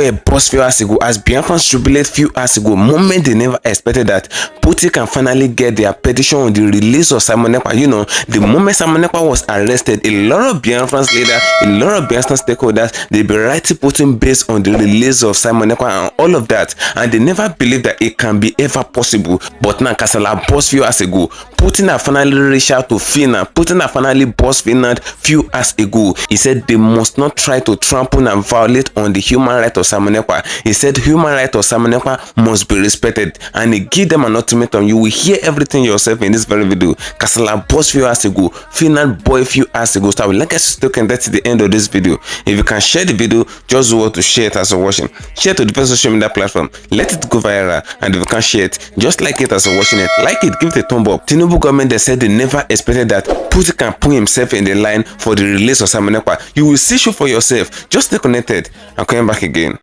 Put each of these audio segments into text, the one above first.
everywhere burst few hours ago as Biafrans jubilate few hours ago, moment they never expected that Putin can finally get their petition on the release of Simona. You know, the moment Simona was arrested, a lot of Biafrans leaders, a lot of Biafran stakeholders, they be writing Putin based on the release of Simona and all of that, and they never believed that it can be ever possible. But now Kasala burst few hours ago. Putin have finally reached out to Finland. Putin have finally burst Finland few hours ago. He said they must not try to trample and violate on the human right of Simona. He said human right of Simona must be respected, and he give them an ultimatum. You will hear everything yourself in this very video. Kasala burst few hours ago. Finland boy few hours ago. So I would like us to still connect to the end of this video. If you can share the video, just go to share it as you're watching. Share to the best social media platform. Let it go viral, and if you can share it, just like it as you're watching it. Like it, give it a thumb up. Tinubu government, they said they never expected that Putin can put himself in the line for the release of Simona. You will see show for yourself. Just stay connected. I'm coming back again.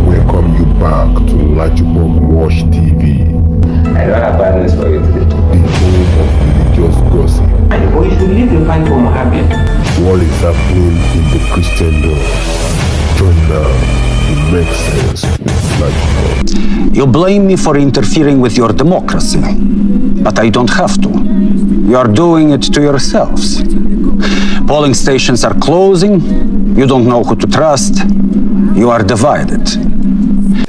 Welcome you back to Bu.Rse TV. I don't have bad news for you today. The home of religious gossip. But you should leave the fight for Mohammed. What is happening in the Christendom? Join now. It makes sense with Flagpot. You blame me for interfering with your democracy, but I don't have to. You are doing it to yourselves. Polling stations are closing. You don't know who to trust. You are divided.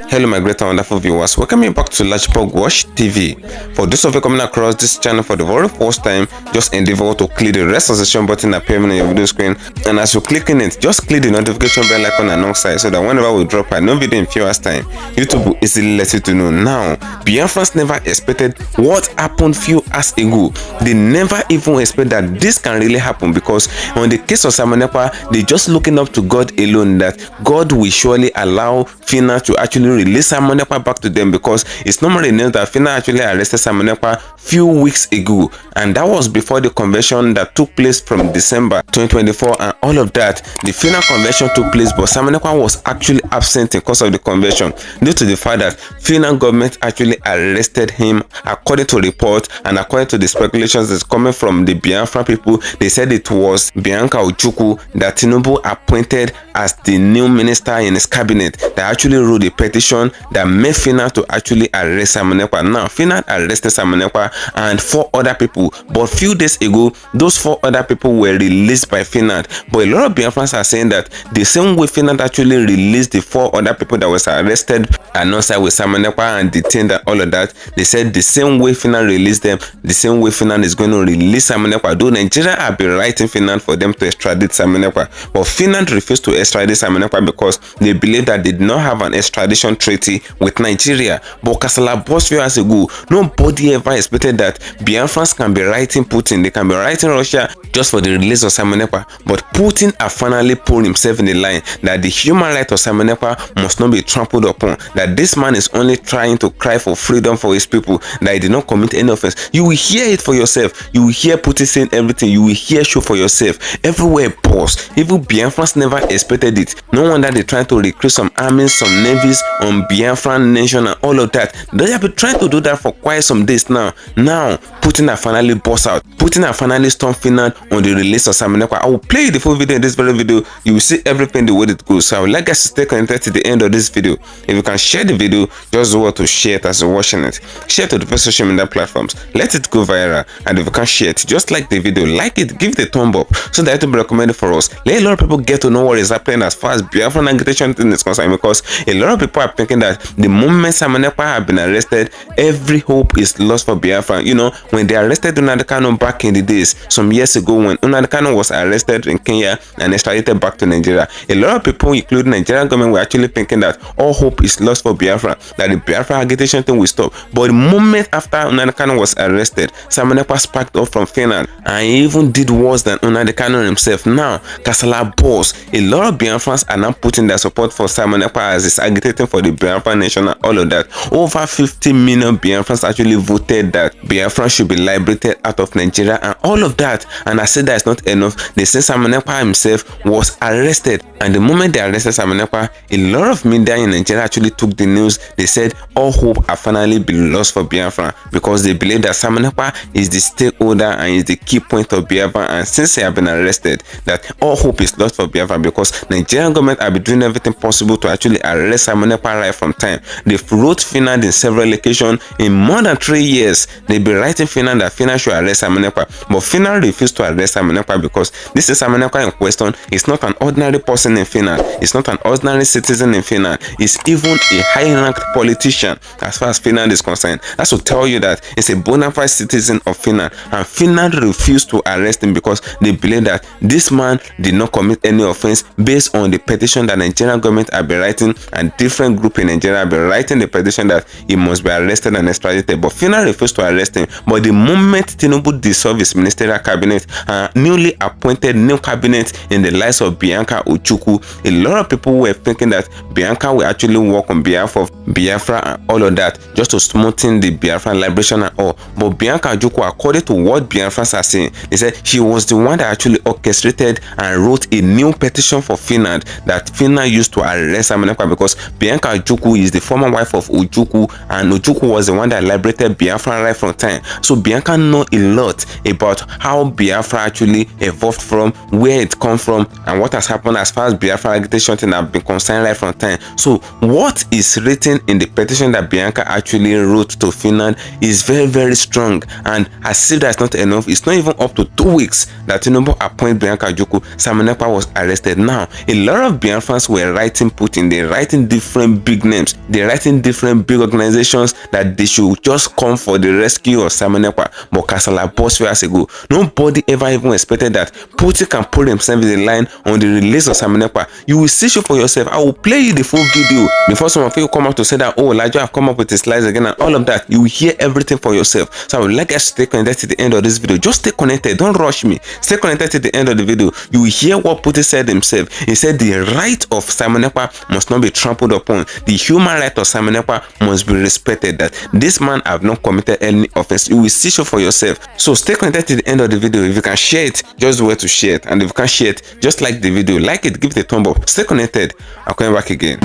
Hello my great and wonderful viewers, welcome you back to Bu.Rse TV. For those of you coming across this channel for the very first time, just endeavor to click the rest of the subscription button appearing on your video screen, and as you click on it, just click the notification bell icon alongside so that whenever we drop a new video in few hours time, YouTube will easily let you to know. Now, Biafrans never expected what happened few hours ago. They never even expect that this can really happen, because on the case of Simona, they just looking up to God alone, that God will surely allow Finland to actually release Simona back to them, because it's normally known that Finland actually arrested Simona few weeks ago, and that was before the convention that took place from December 2024 and all of that. The Finland convention took place, but Simona was actually absent in course of the convention due to the fact that Finland government actually arrested him, according to report and according to the speculations that's coming from the Biafra people. They said it was Bianca Ojukwu that Tinubu appointed as the new minister in his cabinet that actually wrote the petition that made Finland to actually arrest Simona. Now, Finland arrested Simona and 4 other people, but few days ago, those 4 other people were released by Finland. But a lot of Biafrans are saying that the same way Finland actually released the 4 other people that was arrested alongside with Simona and detained and all of that, they said the same way Finland released them, the same way Finland is going to release Simona. Though Nigeria have been writing Finland for them to extradite Simona, but Finland refused to extradite Simona because they believe that they did not have an extradition treaty with Nigeria. But Kasala burst few years ago, nobody ever expected that Biafrans can be writing Putin, they can be writing Russia just for the release of Simona. But Putin have finally pulled himself in the line that the human right of Simona must not be trampled upon, that this man is only trying to cry for freedom for his people, that he did not commit any offense. You will hear it for yourself. You will hear Putin saying everything. You will hear show for yourself. Everywhere pause. Even Biafrans never expected it. No wonder they trying to recruit some armies, some navies on Biafran nation and all of that. They have been trying to do that for quite some days now. Now, Putin have finally burst out. Putin have finally stormed Finland on the release of Simona. I will play the full video in this very video. You will see everything the way it goes. So I would like us to stay connected to the end of this video. If you can share the video, just go to share it as you're watching it. Share to the best social media platforms. Let it go viral. And if you can share it, just like the video, like it, give it a thumb up so that it will be recommended for us. Let a lot of people get to know what is happening as far as Biafran agitation is concerned, because a lot of people are thinking that the moment Simona have been arrested, every hope is lost for Biafra. You know, when they arrested nnamdikanu back in the days, some years ago, when nnamdikanu was arrested in Kenya and extradited back to Nigeria, a lot of people, including the Nigerian government, were actually thinking that all hope is lost for Biafra, that the Biafra agitation thing will stop. But the moment after nnamdikanu was arrested, Simona sparked up from Finland and he even did worse than nnamdikanu himself. Now, Kasala boss, a lot of Biafrans are now putting their support for Simona as he's agitating for the Biafra nation and all of that. Over 50 million Biafrans actually voted that Biafra should be liberated out of Nigeria and all of that. And I said that's not enough. They said Simon Ekpa himself was arrested, and the moment they arrested Simon Ekpa, a lot of media in Nigeria actually took the news. They said all hope have finally been lost for Biafra, because they believe that Simon Ekpa is the stakeholder and is the key point of Biafra, and since he have been arrested, that all hope is lost for Biafra, because Nigerian government have been doing everything possible to actually arrest Simon Ekpa right from time. They've wrote Finland in several locations in more than 3 years. They've been writing Finland that Finland should arrest Simon Ekpa, but Finland refused to arrest Simon Ekpa because this is Simon Ekpa in question. It's not an ordinary person in Finland. It's not an ordinary citizen in Finland. It's even a high-ranked politician as far as Finland is concerned. That's to tell you that it's a bona fide citizen of Finland, and Finland refused to arrest him because they believe that this man did not commit any offense based on the petition that Nigerian government have been writing, and different group in Nigeria have been writing the petition that he must be arrested and extradited. But Finland refused to arrest him. But the moment Tinubu dissolved his ministerial cabinet and newly appointed new cabinet in the likes of Bianca Ojukwu, a lot of people were thinking that Bianca will actually work on behalf of Biafra and all of that, just to smoothen the Biafra liberation and all. But Bianca Ojukwu, according to what Biafrans are saying, they said she was the one that actually orchestrated and wrote a new petition for Finland that Finland used to arrest Simon Ekpa, because Bianca Ojukwu is the former wife of Ojukwu, and Ojukwu was the one that liberated Biafra right from time. So Bianca knows a lot about how Biafra actually evolved from, where it come from, and what has happened as far as Biafra agitation thing have been concerned right from time. So what is written in the petition that Bianca actually wrote to Finland is very, very strong. And as if that's not enough, it's not even up to 2 weeks that Tinubu appointed Bianca Ojukwu, Simon Ekpa was arrested. Now, a lot of Biafrans were writing Putin. They're writing different big names. They're writing different big organizations that they should just come for the rescue of Simon Ekpa. But Kasala burst 2 years ago. Nobody ever even expected that Putin can put himself in the line on the release of Simon Ekpa. You will see for yourself. I will play you the full video before some of you come out to say that, oh, Elijah have come up with his lies again and all of that. You will hear everything for yourself. So I would like us to stay connected to the end of this video. Just stay connected. Don't rush me. Stay connected to the end of the video. You will hear what Putin said himself. He said the right of Simon Ekpa must not be trampled upon. The human right of Simon Ekpa must be respected. That this man have not committed any offense. You will see for yourself. So stay connected to the end of the video. If you can share it, just wait to share it. And if you can share it, just like the video. Like it, give it a thumb up. Stay connected. I'll come back again.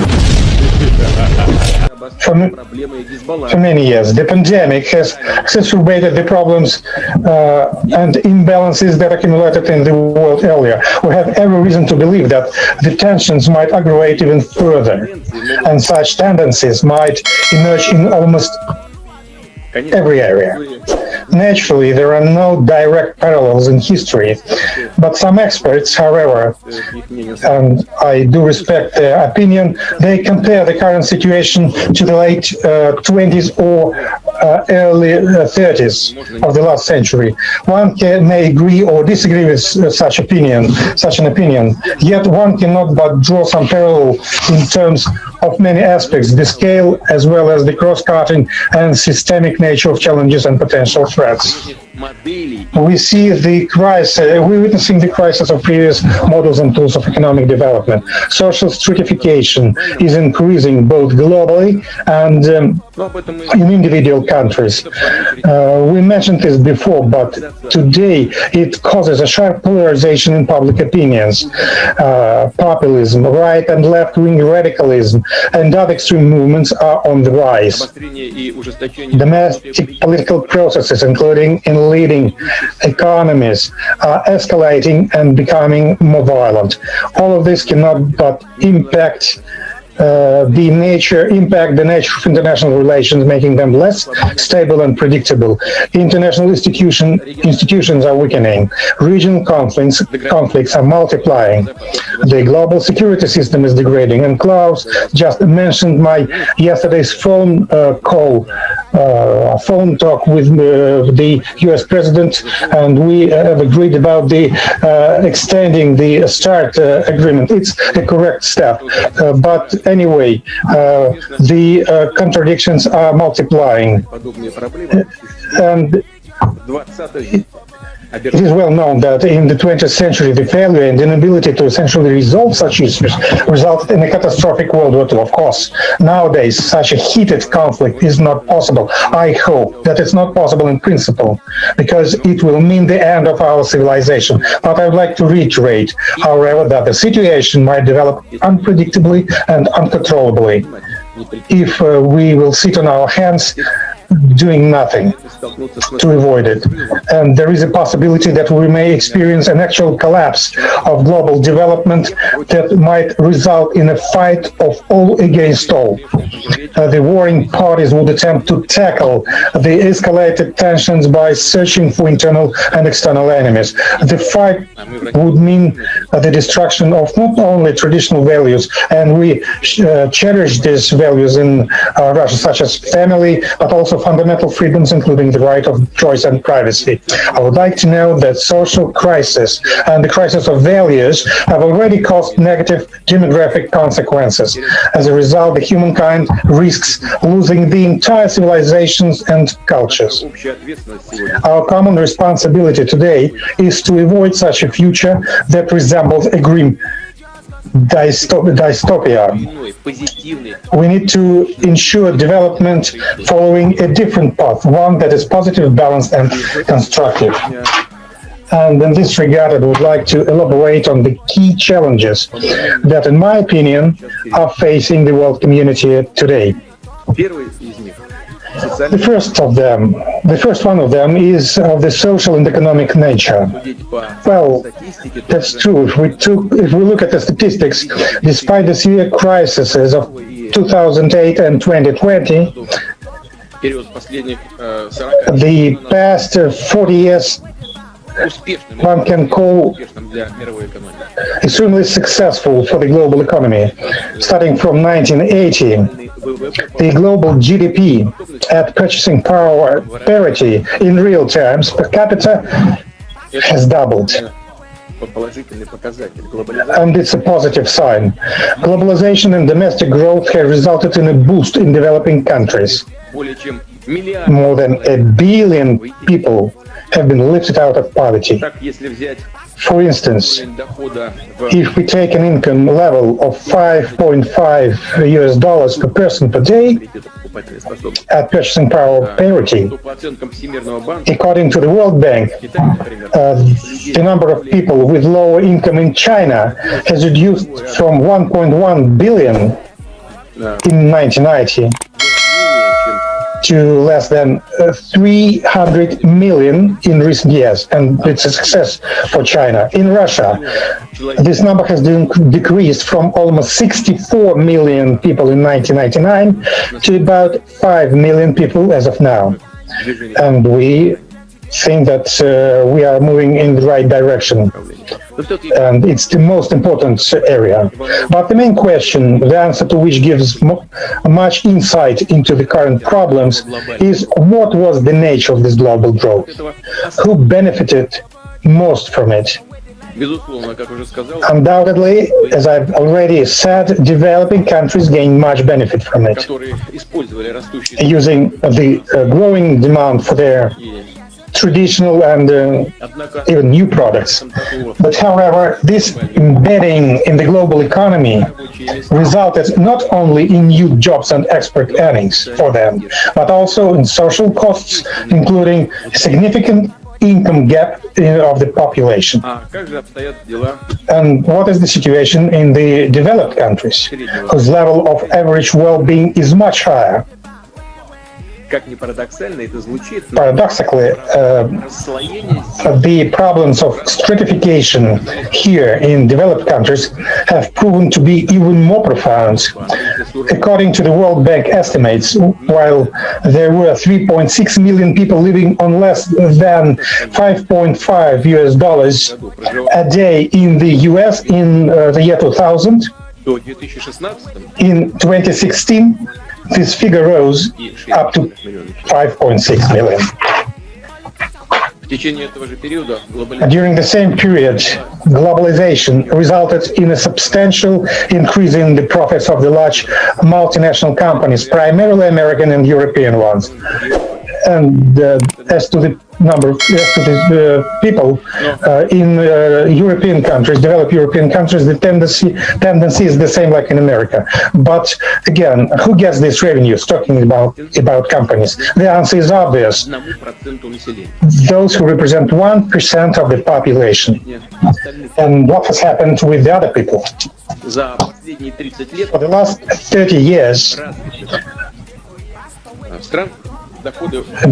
For many years, the pandemic has exacerbated the problems and imbalances that accumulated in the world earlier. We have every reason to believe that the tensions might aggravate even further, and such tendencies might emerge in almost every area. Naturally, there are no direct parallels in history, but some experts, however, and I do respect their opinion, they compare the current situation to the late 20s or early 30s of the last century. One may agree or disagree with such an opinion, yet one cannot but draw some parallel in terms of many aspects, the scale as well as the cross-cutting and systemic nature of challenges and potential threats. We see the crisis, we're witnessing the crisis of previous models and tools of economic development. Social stratification is increasing both globally and in individual countries. We mentioned this before, but today it causes a sharp polarization in public opinions. Populism, right and left-wing radicalism, and other extreme movements are on the rise. Domestic political processes, including in leading economies, are escalating and becoming more violent. All of this cannot but impact the nature of international relations, making them less stable and predictable. International institutions are weakening. Regional conflicts are multiplying. The global security system is degrading. And Klaus just mentioned my yesterday's phone talk with the US president, and we have agreed about the extending the START agreement. It's a correct step, but anyway, the contradictions are multiplying, and It is well known that in the 20th century, the failure and inability to essentially resolve such issues resulted in a catastrophic World War II. Of course, nowadays, such a heated conflict is not possible. I hope that it's not possible in principle, because it will mean the end of our civilization. But I would like to reiterate, however, that the situation might develop unpredictably and uncontrollably if we will sit on our hands doing nothing to avoid it. And there is a possibility that we may experience an actual collapse of global development that might result in a fight of all against all. The warring parties would attempt to tackle the escalated tensions by searching for internal and external enemies. The fight would mean the destruction of not only traditional values, and we cherish these values in Russia, such as family, but also fundamental freedoms, including the right of choice and privacy. I would like to know that social crisis and the crisis of values have already caused negative demographic consequences. As a result, the humankind risks losing the entire civilizations and cultures. Our common responsibility today is to avoid such a future that resembles a grim dystopia. We need to ensure development following a different path, one that is positive, balanced, and constructive. And in this regard, I would like to elaborate on the key challenges that, in my opinion, are facing the world community today. The first one of them is of the social and economic nature. Well, that's true. If we look at the statistics, despite the severe crises of 2008 and 2020, the past 40 years one can call extremely successful for the global economy. Starting from 1980, the global GDP at purchasing power parity in real terms per capita has doubled. And it's a positive sign. Globalization and domestic growth have resulted in a boost in developing countries. More than 1 billion people have been lifted out of poverty. For instance, if we take an income level of $5.5 per person per day at purchasing power parity, according to the World Bank, the number of people with lower income in China has reduced from 1.1 billion in 1990 to less than 300 million in recent years, and it's a success for China. In Russia, this number has decreased from almost 64 million people in 1999 to about 5 million people as of now. And we think that we are moving in the right direction, and it's the most important area. But the main question, the answer to which gives much insight into the current problems, is what was the nature of this global growth? Who benefited most from it? Undoubtedly, as I've already said, developing countries gain much benefit from it, using the growing demand for their traditional and even new products. But however, this embedding in the global economy resulted not only in new jobs and export earnings for them, but also in social costs, including significant income gap of the population. And what is the situation in the developed countries, whose level of average well-being is much higher? Paradoxically, the problems of stratification here in developed countries have proven to be even more profound. According to the World Bank estimates, while there were 3.6 million people living on less than $5.5 a day in the US in the year 2000, in 2016, this figure rose up to 5.6 million. During the same period, globalization resulted in a substantial increase in the profits of the large multinational companies, primarily American and European ones. And as to the number of people in European countries, developed European countries, the tendency is the same like in America. But again, who gets these revenues? Talking about companies, the answer is obvious. Those who represent 1% of the population. And what has happened with the other people? For the last 30 years,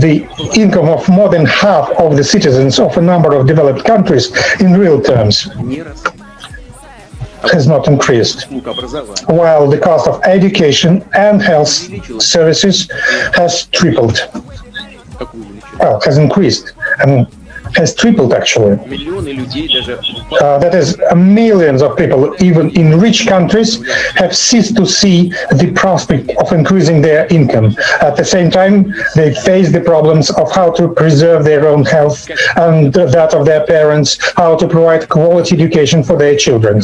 the income of more than half of the citizens of a number of developed countries in real terms has not increased, while the cost of education and health services has tripled. Well, has increased and has tripled actually. That is, millions of people, even in rich countries, have ceased to see the prospect of increasing their income. At the same time, they face the problems of how to preserve their own health and that of their parents, how to provide quality education for their children.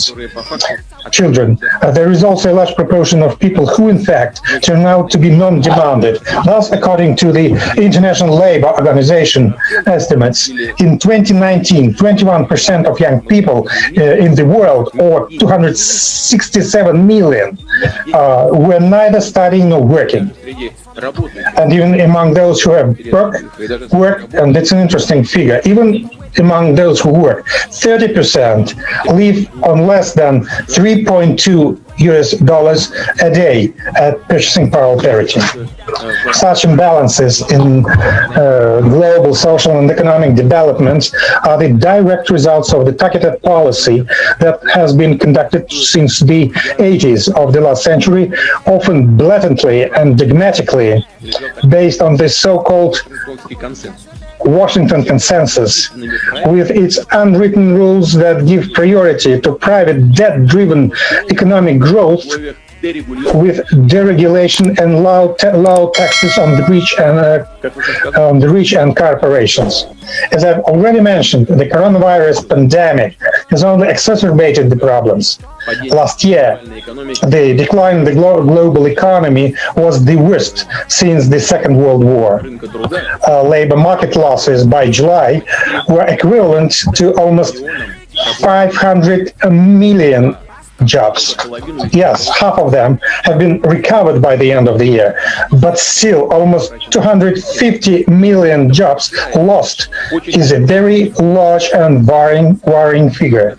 There is also a large proportion of people who, in fact, turn out to be non-demanded. Thus, according to the International Labour Organization estimates, in 2019, 21% of young people in the world, or 267 million, were neither studying nor working. And even among those who have work, and it's an interesting figure, even among those who work, 30% live on less than $3.2 a day at purchasing power parity. Such imbalances in global social and economic developments are the direct results of the targeted policy that has been conducted since the 80s of the last century, often blatantly and dogmatically based on the so-called Washington Consensus, with its unwritten rules that give priority to private debt-driven economic growth, with deregulation and low taxes on the rich and corporations. As I've already mentioned, the coronavirus pandemic has only exacerbated the problems. Last year, the decline in the global economy was the worst since the Second World War. Labor market losses by July were equivalent to almost 500 million jobs. Yes, half of them have been recovered by the end of the year, but still almost 250 million jobs lost is a very large and worrying figure.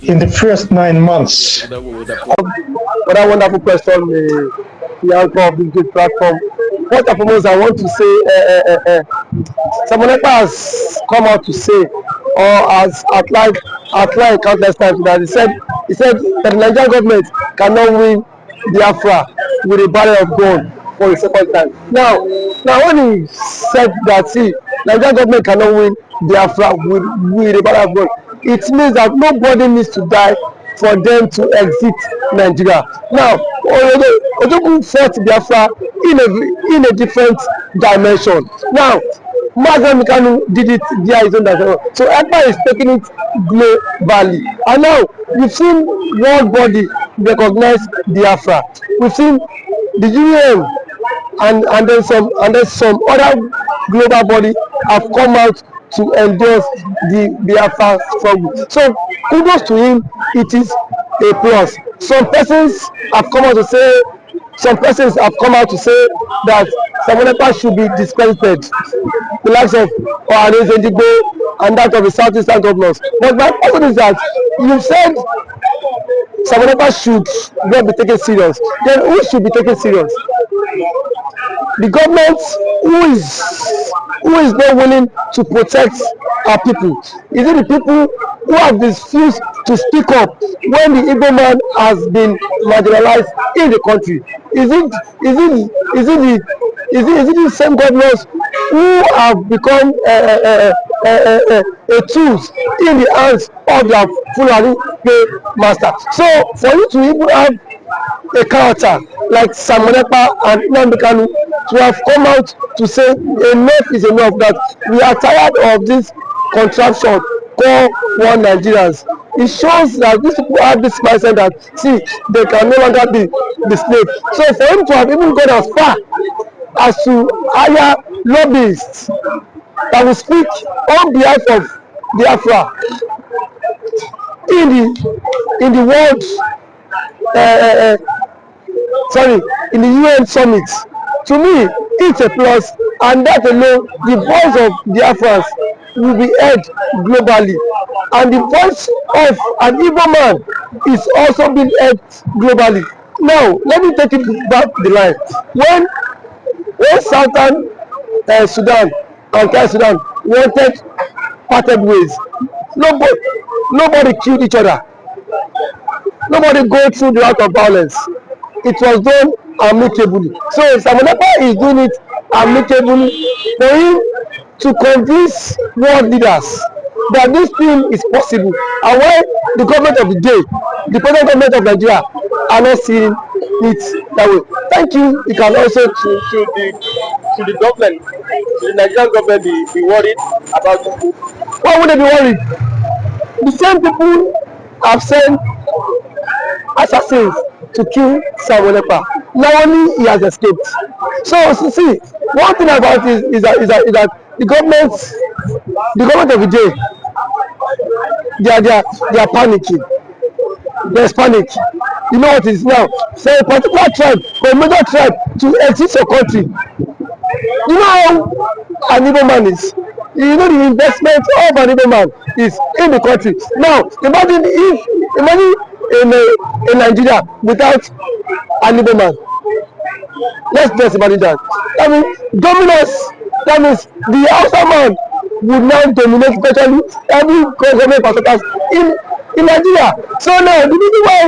In the first 9 months. What a wonderful question, the anchor of this good platform. First and foremost, I want to say, Simona has come out to say, or has outlined countless times that he said that the Nigerian government cannot win Biafra with a barrel of gun for the second time. Now when he said that, see, Nigerian government cannot win Biafra with a barrel of gun, it means that nobody needs to die for them to exit Nigeria. Now, Ojukwu fought Biafra in a different dimension. Now, nnamdikanu did it via his own dimension. So Ekpa is taking it globally. And now, we've seen world body recognize Biafra. We've seen the UN and then some other global body have come out to endorse the Biafra struggle. So kudos to him, it is a plus. Some persons have come out to say that Simona should be discredited, the likes of Ohanes Ndigbo and that of the Southeastern governors. But my question is that you said Simona should not be taken serious. Then who should be taken serious? The government who is not willing to protect our people? Is it the people who have refused to speak up when the Igbo man has been marginalized in the country? Is it the same governors who have become a tools in the hands of their Fulani master? So for you to even have a character like Simona and nnamdikanu to have come out to say enough is enough, that we are tired of this contraption called one Nigerians. It shows that these people have this mindset that, see, they can no longer be the slave. So for him to have even gone as far as to hire lobbyists that will speak on behalf of Biafra in the world, in the UN summit. To me, it's a plus, and that alone, the voice of Biafrans will be heard globally, and the voice of an Igbo man is also being heard globally. Now, let me take it back the line. When Southern Sudan and South Sudan wanted parted ways, nobody killed each other. Nobody go through the route of violence. It was done amicably. So Simona is doing it amicably for him to convince world leaders that this thing is possible. And why the government of the day, the present government of Nigeria, are not seeing it that way. Thank you. You can also to the government, to the Nigerian government be worried about this? Why would they be worried? The same people have sent assassins to kill Simona. Now only he has escaped. So see, one thing about it is that the government of the day, they are panicking. There's panic. You know what it is now? So a particular tribe, a major tribe, to exit your country. You know how an Igbo man is. You know the investment of an Igbo man is in the country. Now imagine in Nigeria without an Igbo man. Let's just imagine that. I mean, dominance. That means the Hausa man would now dominate virtually every government perspective in Nigeria. So now the reason why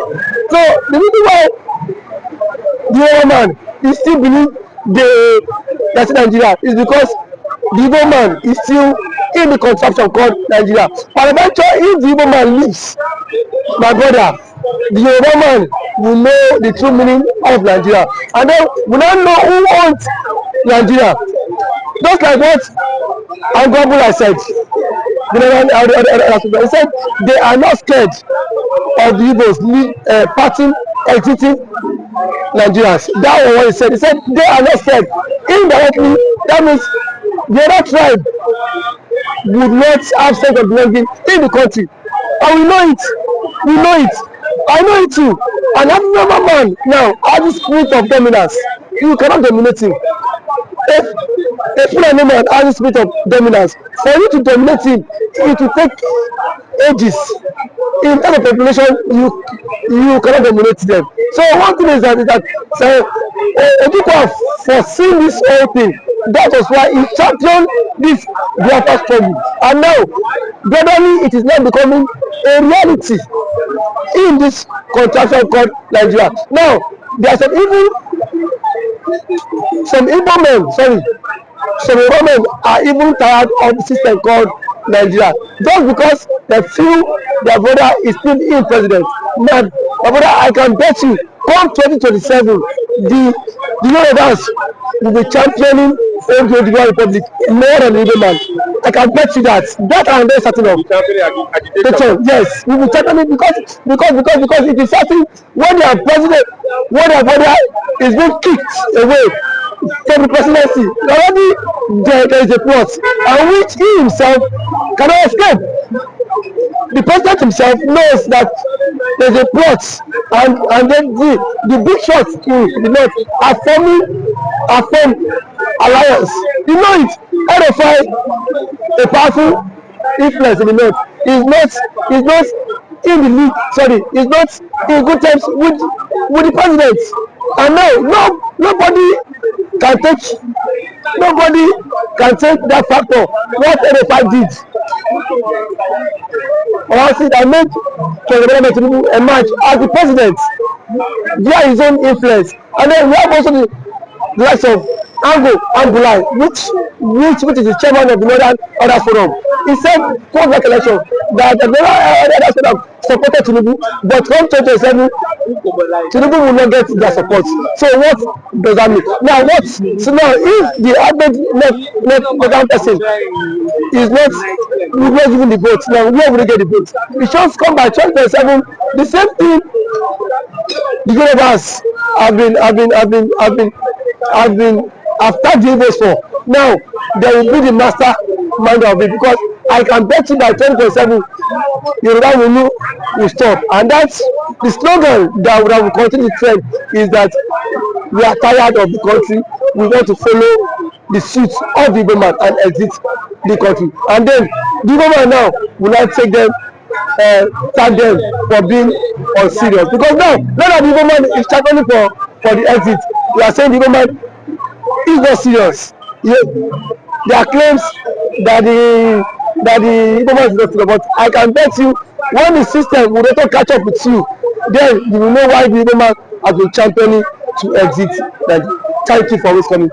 the Igbo man is still believe that's Nigeria is because the Igbo man is still in the contraption called Nigeria. But eventually, if the Igbo man leaves, my brother, the Igbo man will know the true meaning of Nigeria, and then we now know who owns Nigeria. Just like what Angwabula said. He said they are not scared of the Igbos parting, exiting Nigerians. That was what he said. He said they are not scared. Indirectly, that means the other tribe would not have sense of belonging in the country. And we know it. We know it. I know it too. And that normal man now has the spirit of dominance. You cannot dominate him. If a Fulani man has the spirit of dominance, for you to dominate him, it will take ages. In terms of population, you cannot dominate them. So one thing is that Ekpa foreseen this whole thing. That was why he championed this Biafra struggle. And now, gradually, it is now becoming a reality in this contraction called Nigeria. Now, there are some Igbo men are even tired of the system called Nigeria, just because they feel their brother is still in president. Now, my brother, I can bet you, come 2027, the Yorubas will be championing the Republic more than the Igbo man. I can bet you that. That I am very certain of. Yes, we will championing because it is certain when their president, when their brother is being kicked away from the presidency, already there is a plot, and which he himself cannot escape. The president himself knows that there is a plot, and then the big shots in the north are forming alliance. You know it. RFI, a powerful influence in the north, is not in the league. Sorry, is not in good terms with the president. And now nobody can take that factor. What RFI did, or else I made President emerge as the president via his own influence. And then we have also the likes of Angulai, which is the chairman of the Northern Order Forum. He said, post election, that the Northern Order supported Tinubu, but come 2027, Tinubu will not get their support. So what does that mean? Now so now if the average left person is not giving the vote, now where will they get the vote? It should come by 2027. The same thing the Yorubas have been tagged the Igbos for. Now they will be the master manner of it, because I can bet you that 2027 Yoruba will stop, and that's the slogan that will continue the trend, is that we are tired of the country, we want to follow the suit of the Igbo man and exit the country. And then the Igbo man now will not take them, tag them for being unserious, because now that the Igbo man is championing for the exit, we are saying the Igbo man is not serious. There are claims that the Igbo man is not serious, but I can bet you when the system will not catch up with you, then you will know why the Igbo man has been championing to exit. Thank you for always coming.